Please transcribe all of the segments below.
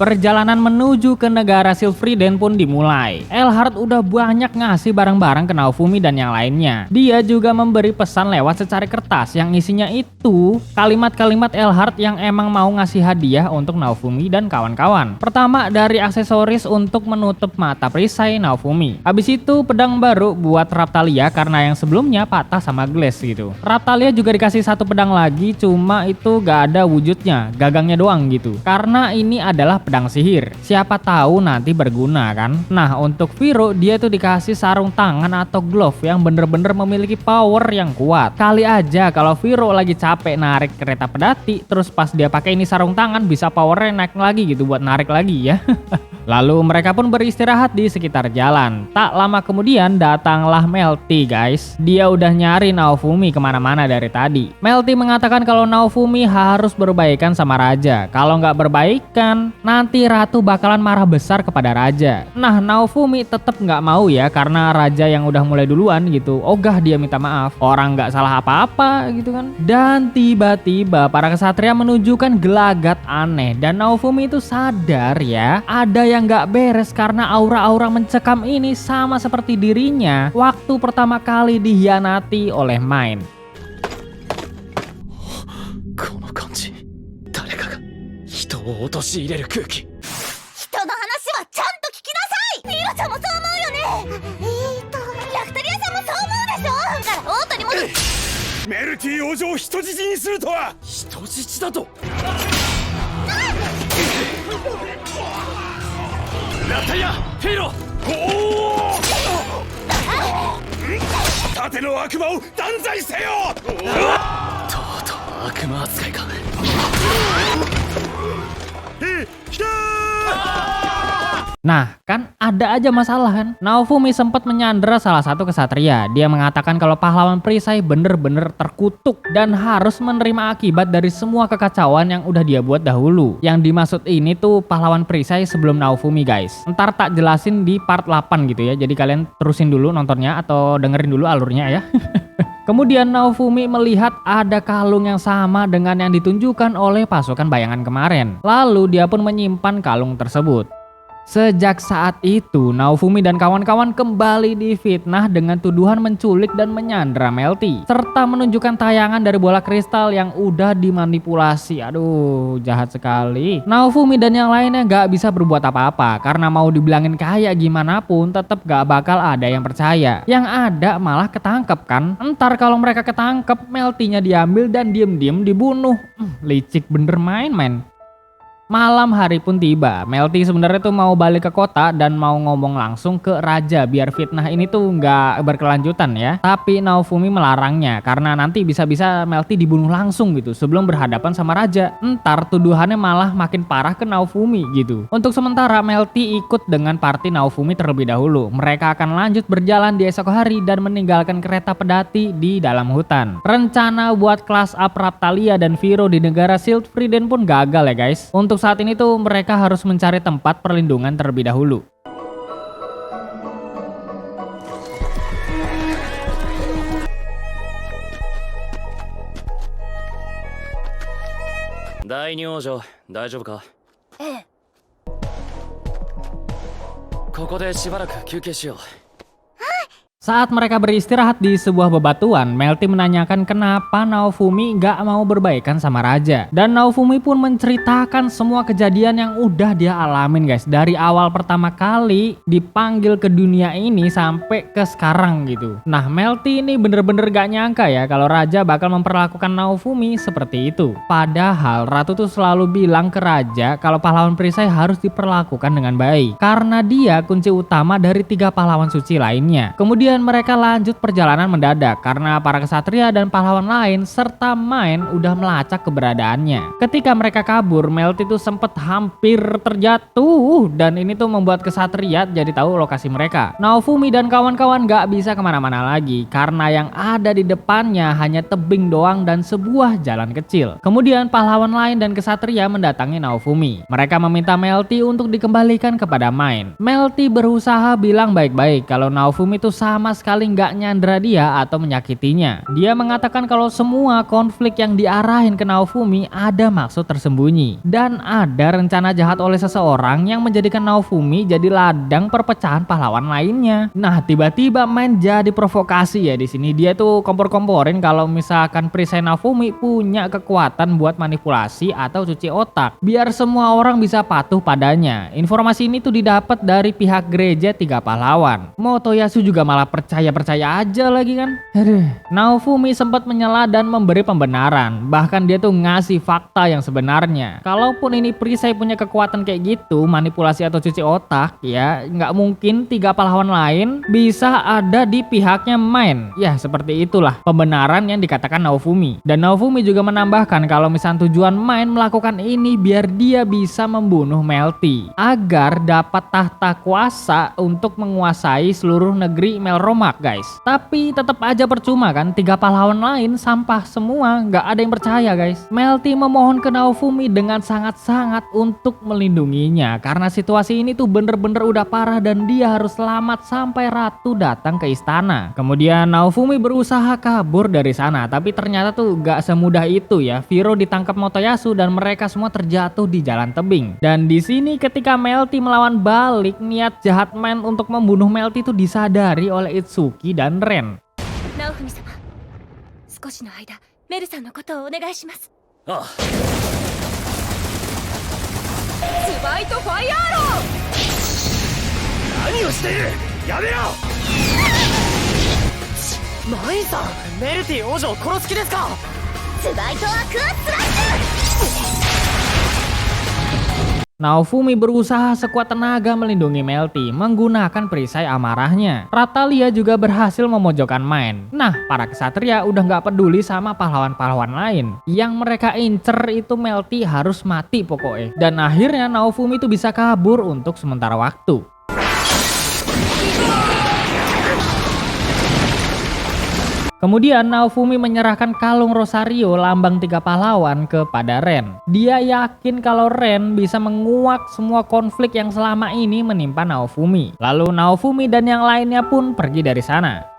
Perjalanan menuju ke negara Silfriden pun dimulai. Elhart udah banyak ngasih barang-barang ke Naofumi dan yang lainnya. Dia juga memberi pesan lewat secari kertas yang isinya itu kalimat-kalimat Elhart yang emang mau ngasih hadiah untuk Naofumi dan kawan-kawan. Pertama dari aksesoris untuk menutup mata perisai Naofumi. Habis itu pedang baru buat Raphtalia karena yang sebelumnya patah sama Glass gitu. Raphtalia juga dikasih satu pedang lagi, cuma itu gak ada wujudnya, gagangnya doang gitu. Karena ini adalah pedang sihir. Siapa tahu nanti berguna kan. Nah untuk Viro dia tuh dikasih sarung tangan atau glove yang bener-bener memiliki power yang kuat. Kali aja kalau Viro lagi capek narik kereta pedati, terus pas dia pakai ini sarung tangan bisa powernya naik lagi gitu buat narik lagi ya. Lalu mereka pun beristirahat di sekitar jalan. Tak lama kemudian datanglah Melty guys. Dia udah nyari Naofumi kemana-mana dari tadi. Melty mengatakan kalau Naofumi harus berbaikan sama raja. Kalau nggak berbaikan, nanti ratu bakalan marah besar kepada raja. Nah Naofumi tetap nggak mau ya karena raja yang udah mulai duluan gitu. Ogah dia minta maaf. Orang nggak salah apa-apa gitu kan. Dan tiba-tiba para kesatria menunjukkan gelagat aneh dan Naofumi itu sadar ya ada yang gak beres karena aura-aura mencekam ini sama seperti dirinya waktu pertama kali dihianati oleh Mine. この感じ、誰かが人を陥れる空気。人の話はちゃんと聞きなさい。ミロちゃんもそう思うよね。ラクタリアさんもそう思うでしょ。だからオートに戻る。メルティ王女を人質にするとは。人質だと。ラタリア、フェイロ、おお。盾の悪魔を断罪せよ。とうとう悪魔扱いか。Nah, kan ada aja masalah kan. Naofumi sempat menyandera salah satu kesatria. Dia mengatakan kalau pahlawan perisai bener-bener terkutuk dan harus menerima akibat dari semua kekacauan yang udah dia buat dahulu. Yang dimaksud ini tuh pahlawan perisai sebelum Naofumi guys. Ntar tak jelasin di part 8 gitu ya. Jadi kalian terusin dulu nontonnya atau dengerin dulu alurnya ya. Kemudian Naofumi melihat ada kalung yang sama dengan yang ditunjukkan oleh pasukan bayangan kemarin. Lalu dia pun menyimpan kalung tersebut. Sejak saat itu, Naofumi dan kawan-kawan kembali difitnah dengan tuduhan menculik dan menyandera Melty, serta menunjukkan tayangan dari bola kristal yang udah dimanipulasi. Aduh, jahat sekali. Naofumi dan yang lainnya gak bisa berbuat apa-apa, karena mau dibilangin kaya gimana pun tetap gak bakal ada yang percaya. Yang ada malah ketangkep kan. Entar kalau mereka ketangkep, Melty-nya diambil dan diem-diem dibunuh. Licik bener main-main. Malam hari pun tiba. Melty sebenarnya tuh mau balik ke kota dan mau ngomong langsung ke raja biar fitnah ini tuh nggak berkelanjutan ya. Tapi Naofumi melarangnya karena nanti bisa-bisa Melty dibunuh langsung gitu sebelum berhadapan sama raja. Entar tuduhannya malah makin parah ke Naofumi gitu. Untuk sementara Melty ikut dengan party Naofumi terlebih dahulu. Mereka akan lanjut berjalan di esok hari dan meninggalkan kereta pedati di dalam hutan. Rencana buat class up Raphtalia dan Viro di negara Silfriden pun gagal ya guys. Untuk saat ini tuh mereka harus mencari tempat perlindungan terlebih dahulu. Daini Ojo, 大丈夫か？ええ。ここでしばらく休憩しよう。 Saat mereka beristirahat di sebuah bebatuan, Melty menanyakan kenapa Naofumi gak mau berbaikan sama raja. Dan Naofumi pun menceritakan semua kejadian yang udah dia alamin guys. Dari awal pertama kali dipanggil ke dunia ini sampai ke sekarang gitu. Nah Melty ini bener-bener gak nyangka ya kalau raja bakal memperlakukan Naofumi seperti itu. Padahal ratu tuh selalu bilang ke raja kalau pahlawan perisai harus diperlakukan dengan baik. Karena dia kunci utama dari 3 pahlawan suci lainnya. Kemudian mereka lanjut perjalanan mendadak karena para kesatria dan pahlawan lain serta Mine udah melacak keberadaannya. Ketika mereka kabur, Melty tuh sempet hampir terjatuh dan ini tuh membuat kesatria jadi tahu lokasi mereka. Naofumi dan kawan-kawan gak bisa kemana-mana lagi karena yang ada di depannya hanya tebing doang dan sebuah jalan kecil. Kemudian pahlawan lain dan kesatria mendatangi Naofumi. Mereka meminta Melty untuk dikembalikan kepada Mine. Melty berusaha bilang baik-baik kalau Naofumi tuh sama sama sekali nggak nyandra dia atau menyakitinya. Dia mengatakan kalau semua konflik yang diarahin ke Naofumi ada maksud tersembunyi dan ada rencana jahat oleh seseorang yang menjadikan Naofumi jadi ladang perpecahan pahlawan lainnya. Nah, tiba-tiba main jadi provokasi ya di sini. Dia tuh kompor-komporin kalau misalkan perisai Naofumi punya kekuatan buat manipulasi atau cuci otak biar semua orang bisa patuh padanya. Informasi ini tuh didapat dari pihak gereja tiga pahlawan. Motoyasu juga malah percaya-percaya aja lagi kan. Aduh. Naofumi sempat menyela dan memberi pembenaran. Bahkan dia tuh ngasih fakta yang sebenarnya. Kalaupun ini perisai punya kekuatan kayak gitu, manipulasi atau cuci otak, ya nggak mungkin tiga pahlawan lain bisa ada di pihaknya Main. Ya seperti itulah pembenaran yang dikatakan Naofumi. Dan Naofumi juga menambahkan kalau misalnya tujuan Main melakukan ini biar dia bisa membunuh Melty agar dapat tahta kuasa untuk menguasai seluruh negeri Melromak guys. Tapi tetap aja percuma kan, tiga pahlawan lain sampah semua, nggak ada yang percaya guys. Melty memohon ke Naofumi dengan sangat-sangat untuk melindunginya karena situasi ini tuh bener-bener udah parah dan dia harus selamat sampai ratu datang ke istana. Kemudian Naofumi berusaha kabur dari sana, tapi ternyata tuh nggak semudah itu ya. Viro ditangkap Motoyasu dan mereka semua terjatuh di jalan tebing. Dan di sini ketika Melty melawan balik, niat jahat Main untuk membunuh Melty itu disadari oleh Itsuki dan Ren. ナオフミ様、少しの間メルさんのことをお願いします。ああ、スバイトファイアーロ何をしている。やめろ。マインさん、メルティ王女を殺す気ですか。ー、スバイトアクアスラッシュ。 Naofumi berusaha sekuat tenaga melindungi Melty menggunakan perisai amarahnya. Raphtalia juga berhasil memojokkan Main. Nah, para kesatria udah nggak peduli sama pahlawan-pahlawan lain. Yang mereka incer itu Melty harus mati pokoknya. Dan akhirnya Naofumi itu bisa kabur untuk sementara waktu. Kemudian Naofumi menyerahkan kalung Rosario lambang tiga pahlawan kepada Ren. Dia yakin kalau Ren bisa menguak semua konflik yang selama ini menimpa Naofumi. Lalu Naofumi dan yang lainnya pun pergi dari sana.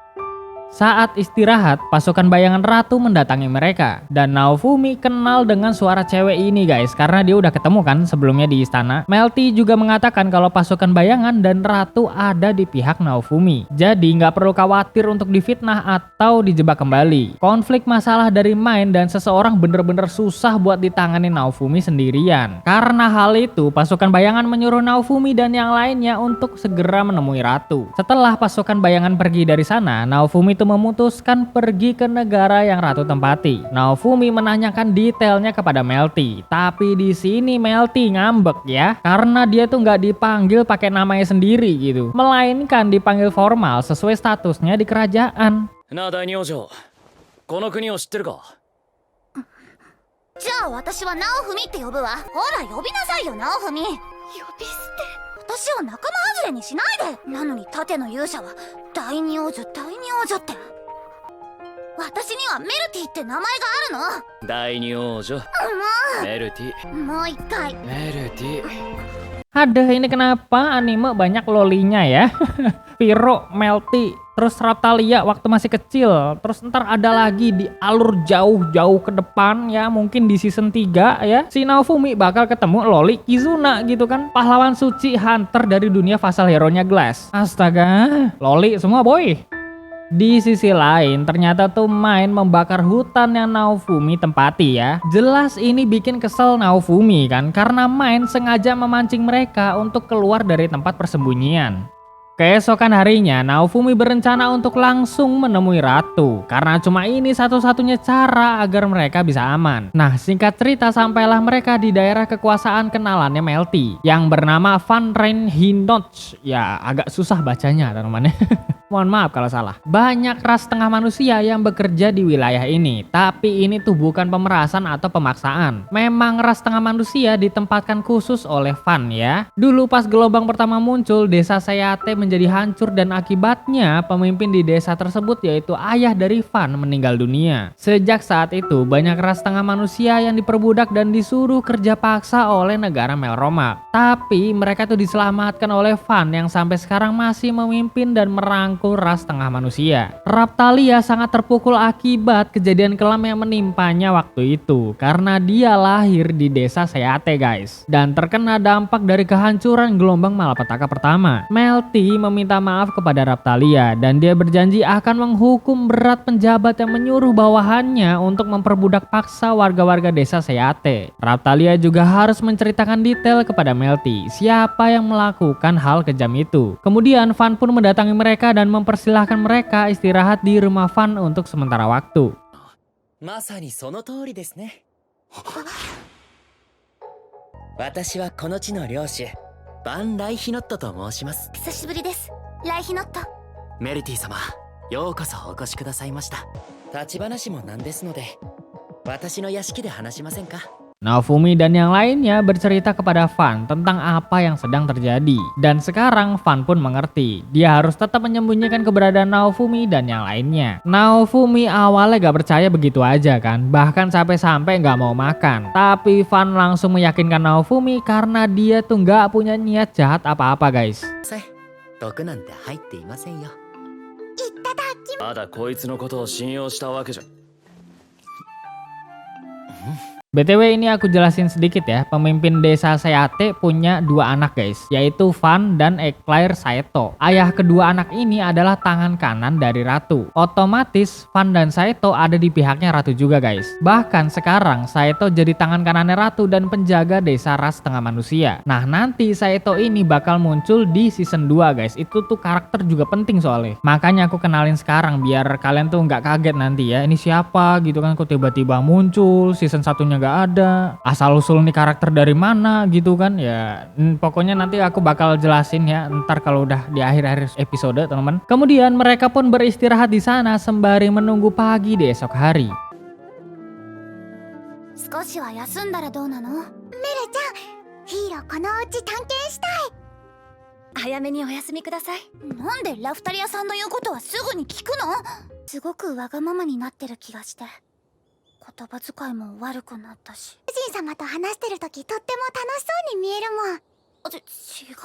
Saat istirahat, pasukan bayangan ratu mendatangi mereka. Dan Naofumi kenal dengan suara cewek ini guys, karena dia udah ketemu kan sebelumnya di istana. Melty juga mengatakan kalau pasukan bayangan dan ratu ada di pihak Naofumi. Jadi nggak perlu khawatir untuk difitnah atau dijebak kembali. Konflik masalah dari Main dan seseorang bener-bener susah buat ditangani Naofumi sendirian. Karena hal itu, pasukan bayangan menyuruh Naofumi dan yang lainnya untuk segera menemui ratu. Setelah pasukan bayangan pergi dari sana, Naofumi memutuskan pergi ke negara yang ratu tempati. Naofumi menanyakan detailnya kepada Melty, tapi di sini Melty ngambek ya, karena dia tuh nggak dipanggil pakai namanya sendiri gitu, melainkan dipanggil formal sesuai statusnya di kerajaan. なあ大王女、この国を知ってるか。じゃあ私はナオフミって呼ぶわ。ほら呼びなさいよナオフミ。呼び捨て。私を仲間外れにしないで。なのに盾の勇者は第二王女って私にはメルティって名前があるの。第二王女、メルティ。もう一回。メルティ。 Aduh, ini kenapa anime banyak lolinya ya? Viro, Melty, terus Raphtalia waktu masih kecil, terus ntar ada lagi di alur jauh-jauh ke depan ya, mungkin di season 3 ya, si Naofumi bakal ketemu loli Kizuna gitu kan, pahlawan suci hunter dari dunia Vassal Hero-nya Glass. Astaga, loli semua boy. Di sisi lain, ternyata tuh Main membakar hutan yang Naofumi tempati ya. Jelas ini bikin kesel Naofumi kan, karena Main sengaja memancing mereka untuk keluar dari tempat persembunyian. Keesokan harinya, Naofumi berencana untuk langsung menemui ratu, karena cuma ini satu-satunya cara agar mereka bisa aman. Nah, singkat cerita sampailah mereka di daerah kekuasaan kenalannya Melty, yang bernama Van Reinhinoch. Ya, agak susah bacanya teman-teman. Mohon maaf kalau salah. Banyak ras tengah manusia yang bekerja di wilayah ini, tapi ini tuh bukan pemerasan atau pemaksaan. Memang ras tengah manusia ditempatkan khusus oleh Van ya. Dulu pas gelombang pertama muncul, desa Sayate menjadi hancur dan akibatnya pemimpin di desa tersebut yaitu ayah dari Van meninggal dunia. Sejak saat itu banyak ras tengah manusia yang diperbudak dan disuruh kerja paksa oleh negara Melromak. Tapi mereka tuh diselamatkan oleh Van yang sampai sekarang masih memimpin dan merangkul mengaku ras setengah manusia. Raphtalia sangat terpukul akibat kejadian kelam yang menimpanya waktu itu karena dia lahir di desa Seate guys, dan terkena dampak dari kehancuran gelombang malapetaka pertama. Melty meminta maaf kepada Raphtalia dan dia berjanji akan menghukum berat penjabat yang menyuruh bawahannya untuk memperbudak paksa warga-warga desa Seate. Raphtalia juga harus menceritakan detail kepada Melty siapa yang melakukan hal kejam itu. Kemudian Van pun mendatangi mereka dan mempersilahkan mereka istirahat di rumah Van untuk sementara waktu. まさにその通りですね。私はこの地の領主バン・ライヒノットと申します。久しぶりです、ライヒノット。メルティ様、ようこそお越しくださいました。立ち話もなんですので、私の屋敷で話しませんか？ Naofumi dan yang lainnya bercerita kepada Van tentang apa yang sedang terjadi. Dan sekarang Van pun mengerti, dia harus tetap menyembunyikan keberadaan Naofumi dan yang lainnya. Naofumi awalnya gak percaya begitu aja kan, bahkan sampai-sampai gak mau makan. Tapi Van langsung meyakinkan Naofumi karena dia tuh gak punya niat jahat apa-apa guys. 毒なんて入っていませんよ。まだこいつのことを信用したわけじゃ。 BTW ini aku jelasin sedikit ya, pemimpin desa Seate punya dua anak guys, yaitu Van dan Eclair Saeto. Ayah kedua anak ini adalah tangan kanan dari ratu. Otomatis Van dan Saeto ada di pihaknya ratu juga guys. Bahkan sekarang Saeto jadi tangan kanannya ratu dan penjaga desa ras setengah manusia. Nah nanti Saeto ini bakal muncul di season 2 guys, itu tuh karakter juga penting soalnya. Makanya aku kenalin sekarang biar kalian tuh nggak kaget nanti ya, ini siapa gitu kan, kok tiba-tiba muncul, season satunya gak ada, asal usul nih karakter dari mana gitu kan ya. Pokoknya nanti aku bakal jelasin ya ntar kalau udah di akhir-akhir episode teman-teman. Kemudian mereka pun beristirahat di sana sembari menunggu pagi di esok hari. 少しは休んだらどうなの？メルちゃん、ヒーローこのお家探検したい。早めにお休みください。なんでラフタリアさんの言うことはすぐに聞くの？すごくわがままになってる気がして。 言葉遣いも悪くなったし、主人様と話してる時とっても楽しそうに見えるもん。違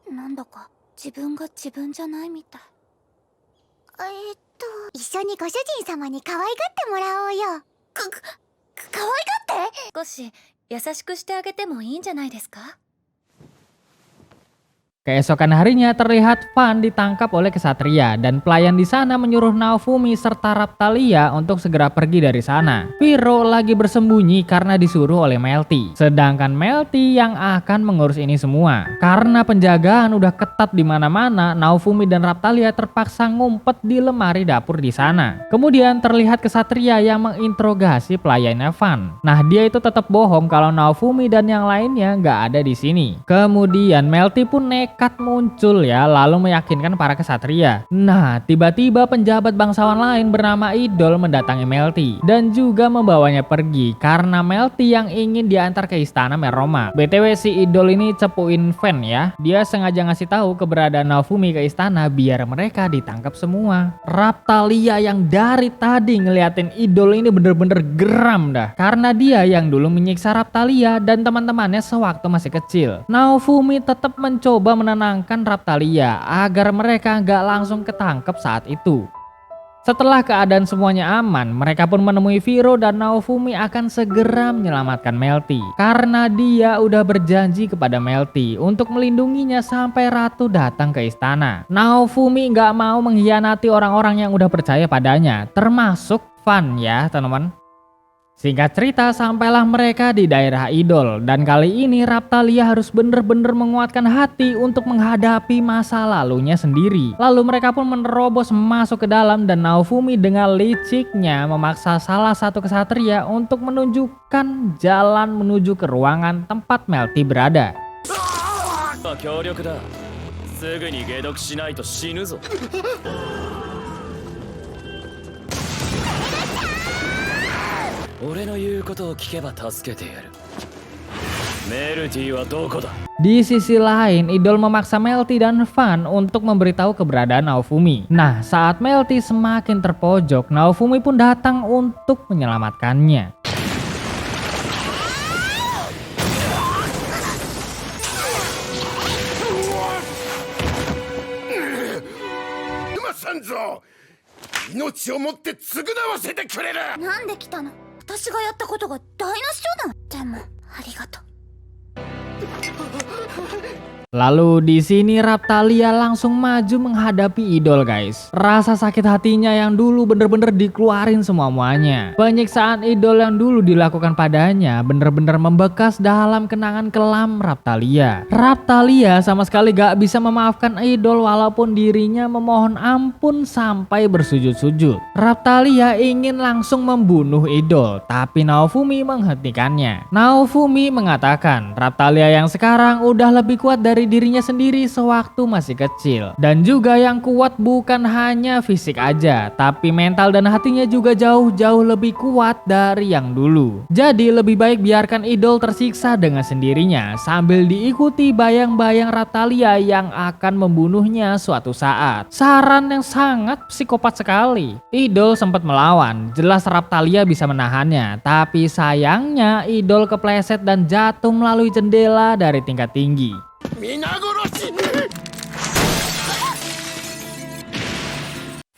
う、なんだか自分が自分じゃないみたい。一緒にご主人様に可愛がってもらおうよ。可愛がって？少し優しくしてあげてもいいんじゃないですか？ Keesokan harinya terlihat Van ditangkap oleh kesatria dan pelayan di sana menyuruh Naofumi serta Raphtalia untuk segera pergi dari sana. Viro lagi bersembunyi karena disuruh oleh Melty. Sedangkan Melty yang akan mengurus ini semua. Karena penjagaan udah ketat di mana-mana, Naofumi dan Raphtalia terpaksa ngumpet di lemari dapur di sana. Kemudian terlihat kesatria yang menginterogasi pelayannya Van. Nah, dia itu tetap bohong kalau Naofumi dan yang lainnya nggak ada di sini. Kemudian Melty pun nekat muncul ya, lalu meyakinkan para kesatria. Nah, tiba-tiba penjabat bangsawan lain bernama Idol mendatangi Melty dan juga membawanya pergi karena Melty yang ingin diantar ke istana Meroma. BTW si Idol ini cepuin Van ya. Dia sengaja ngasih tahu keberadaan Naofumi ke istana biar mereka ditangkap semua. Raphtalia yang dari tadi ngeliatin Idol ini bener-bener geram dah karena dia yang dulu menyiksa Raphtalia dan teman-temannya sewaktu masih kecil. Naofumi tetap mencoba menenangkan Raphtalia agar mereka nggak langsung ketangkep saat itu. Setelah keadaan semuanya aman, mereka pun menemui Viro dan Naofumi akan segera menyelamatkan Melty. Karena dia udah berjanji kepada Melty untuk melindunginya sampai ratu datang ke istana. Naofumi nggak mau mengkhianati orang-orang yang udah percaya padanya, termasuk Van ya teman-teman. Singkat cerita, sampailah mereka di daerah Idol dan kali ini Raphtalia harus bener-bener menguatkan hati untuk menghadapi masa lalunya sendiri. Lalu mereka pun menerobos masuk ke dalam dan Naofumi dengan liciknya memaksa salah satu kesatria untuk menunjukkan jalan menuju ke ruangan tempat Melty berada. 強力だ。すぐに解毒しないと死ぬぞ。俺の言うことを聞けば助けてやる。メルティはどこだ? Di sisi lain, Idol memaksa Melty dan Van untuk memberitahu keberadaan Naofumi. Nah, saat Melty semakin terpojok, Naofumi pun datang untuk menyelamatkannya. んぞ。命をもって償わせてくれる。なんで来たの？私がやったことが台無しなの？でもありがとう。 Lalu di sini Raphtalia langsung maju menghadapi idol guys. Rasa sakit hatinya yang dulu bener-bener dikeluarin semua-muanya. Penyiksaan idol yang dulu dilakukan padanya bener-bener membekas dalam kenangan kelam Raphtalia. Raphtalia sama sekali gak bisa memaafkan idol walaupun dirinya memohon ampun sampai bersujud-sujud. Raphtalia ingin langsung membunuh idol, tapi Naofumi menghentikannya. Naofumi mengatakan Raphtalia yang sekarang udah lebih kuat dari dirinya sendiri sewaktu masih kecil, dan juga yang kuat bukan hanya fisik aja, tapi mental dan hatinya juga jauh-jauh lebih kuat dari yang dulu. Jadi lebih baik biarkan idol tersiksa dengan sendirinya sambil diikuti bayang-bayang Raphtalia yang akan membunuhnya suatu saat. Saran yang sangat psikopat sekali. Idol sempat melawan, jelas Raphtalia bisa menahannya, tapi sayangnya idol kepleset dan jatuh melalui jendela dari tingkat tinggi. 皆殺し。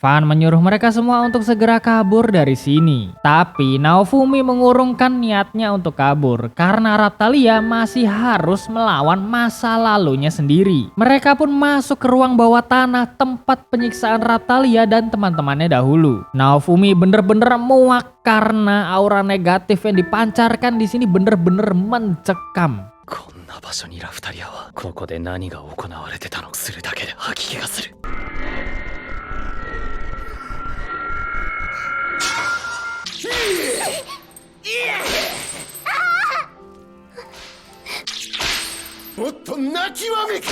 Fan menyuruh mereka semua untuk segera kabur dari sini. Tapi Naofumi mengurungkan niatnya untuk kabur karena Raphtalia masih harus melawan masa lalunya sendiri. Mereka pun masuk ke ruang bawah tanah tempat penyiksaan Raphtalia dan teman-temannya dahulu. Naofumi bener-bener muak karena aura negatif yang dipancarkan di sini bener-bener mencekam. こんな場所にラフタリアはここで何が行われてたのするだけで吐き気がする。 もっと泣きわめけ。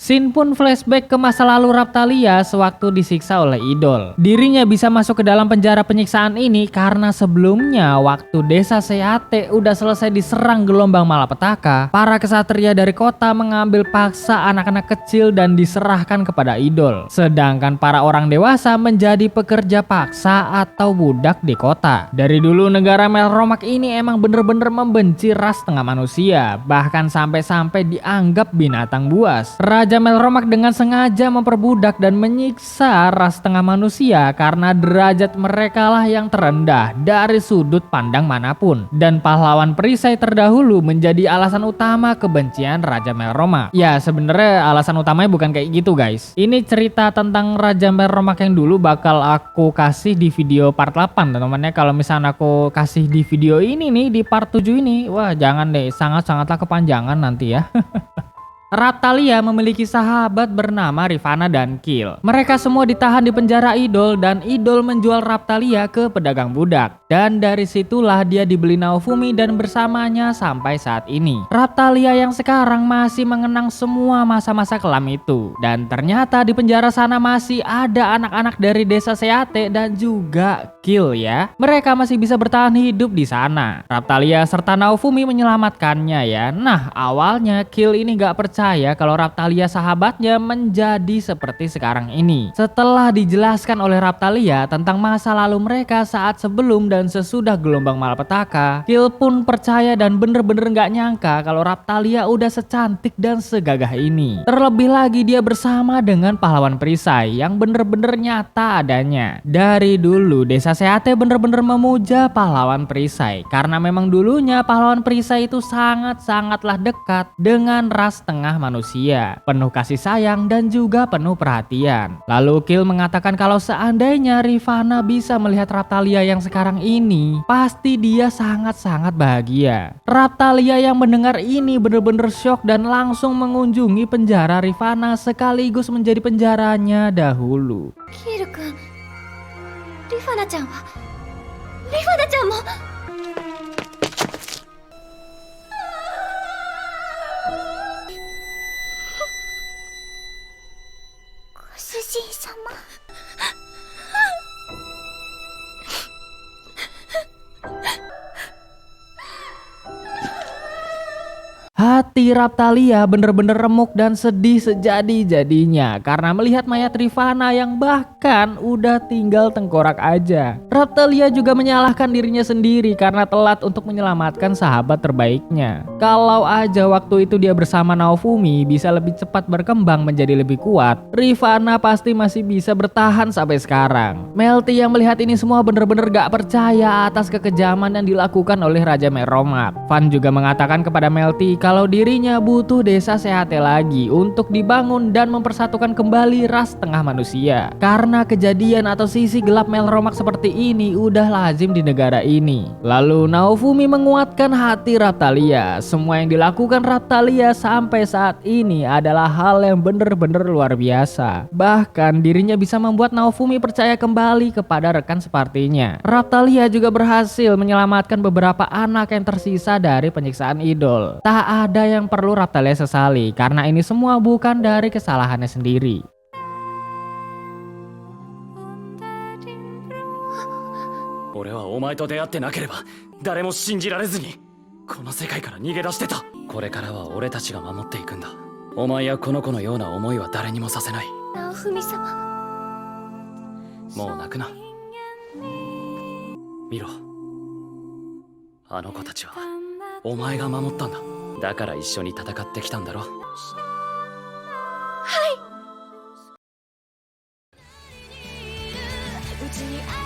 Shin pun flashback ke masa lalu Raphtalia sewaktu disiksa oleh idol. Dirinya bisa masuk ke dalam penjara penyiksaan ini karena sebelumnya waktu desa Seate udah selesai diserang gelombang malapetaka, para kesatria dari kota mengambil paksa anak-anak kecil dan diserahkan kepada idol. Sedangkan para orang dewasa menjadi pekerja paksa atau budak di kota. Dari dulu negara Melromak ini emang bener-bener membenci ras tengah manusia, bahkan sampai-sampai dianggap binatang buas. Raja Melromak dengan sengaja memperbudak dan menyiksa ras tengah manusia karena derajat mereka lah yang terendah dari sudut pandang manapun. Dan pahlawan perisai terdahulu menjadi alasan utama kebencian Raja Melromak. Ya sebenarnya alasan utamanya bukan kayak gitu guys. Ini cerita tentang Raja Melromak yang dulu bakal aku kasih di video part 8 teman-temannya. Kalau misalnya aku kasih di video ini nih di part 7 ini, wah jangan deh, sangat-sangatlah kepanjangan nanti ya. Raphtalia memiliki sahabat bernama Rifana dan Kill. Mereka semua ditahan di penjara idol dan idol menjual Raphtalia ke pedagang budak. Dan dari situlah dia dibeli Naofumi dan bersamanya sampai saat ini. Raphtalia yang sekarang masih mengenang semua masa-masa kelam itu. Dan ternyata di penjara sana masih ada anak-anak dari desa Seate dan juga Kill ya. Mereka masih bisa bertahan hidup di sana. Raphtalia serta Naofumi menyelamatkannya ya. Nah awalnya Kill ini gak percaya kalau Raphtalia sahabatnya menjadi seperti sekarang ini. Setelah dijelaskan oleh Raphtalia tentang masa lalu mereka saat sebelum dan sesudah gelombang malapetaka, Kill pun percaya dan bener-bener gak nyangka kalau Raphtalia udah secantik dan segagah ini. Terlebih lagi dia bersama dengan pahlawan perisai yang bener-bener nyata adanya. Dari dulu desa Seate bener-bener memuja pahlawan perisai karena memang dulunya pahlawan perisai itu sangat-sangatlah dekat dengan ras tengah manusia, penuh kasih sayang dan juga penuh perhatian. Lalu Kill mengatakan kalau seandainya Rifana bisa melihat Raphtalia yang sekarang ini, pasti dia sangat-sangat bahagia. Raphtalia yang mendengar ini bener-bener syok dan langsung mengunjungi penjara Rifana sekaligus menjadi penjaranya dahulu. キル君、リファナちゃんはリファナちゃんもご主人様。Hati Raphtalia bener-bener remuk dan sedih sejadi-jadinya karena melihat mayat Rivana yang bahkan udah tinggal tengkorak aja. Raphtalia juga menyalahkan dirinya sendiri karena telat untuk menyelamatkan sahabat terbaiknya. Kalau aja waktu itu dia bersama Naofumi bisa lebih cepat berkembang menjadi lebih kuat, Rivana pasti masih bisa bertahan sampai sekarang. Melty yang melihat ini semua bener-bener gak percaya atas kekejaman yang dilakukan oleh Raja Merromat. Van juga mengatakan kepada Melty kalau dirinya butuh desa Seate lagi untuk dibangun dan mempersatukan kembali ras tengah manusia. Karena kejadian atau sisi gelap Melromak seperti ini udah lazim di negara ini. Lalu Naofumi menguatkan hati Raphtalia. Semua yang dilakukan Raphtalia sampai saat ini adalah hal yang bener-bener luar biasa. Bahkan dirinya bisa membuat Naofumi percaya kembali kepada rekan sepertinya. Raphtalia juga berhasil menyelamatkan beberapa anak yang tersisa dari penyiksaan idol. Tak ada yang perlu Raphtalia sesali karena ini semua bukan dari kesalahannya sendiri. 俺はお前と出会ってなければ誰も信じられずにこの世界から逃げ出してた。これからは俺たちが守っていくんだ。お前やこの子のような思いは誰にもさせない。ナオフミ様。もう泣くな。見ろ、あの子たちはお前が守ったんだ。だから一緒に戦ってきたんだろ。はい。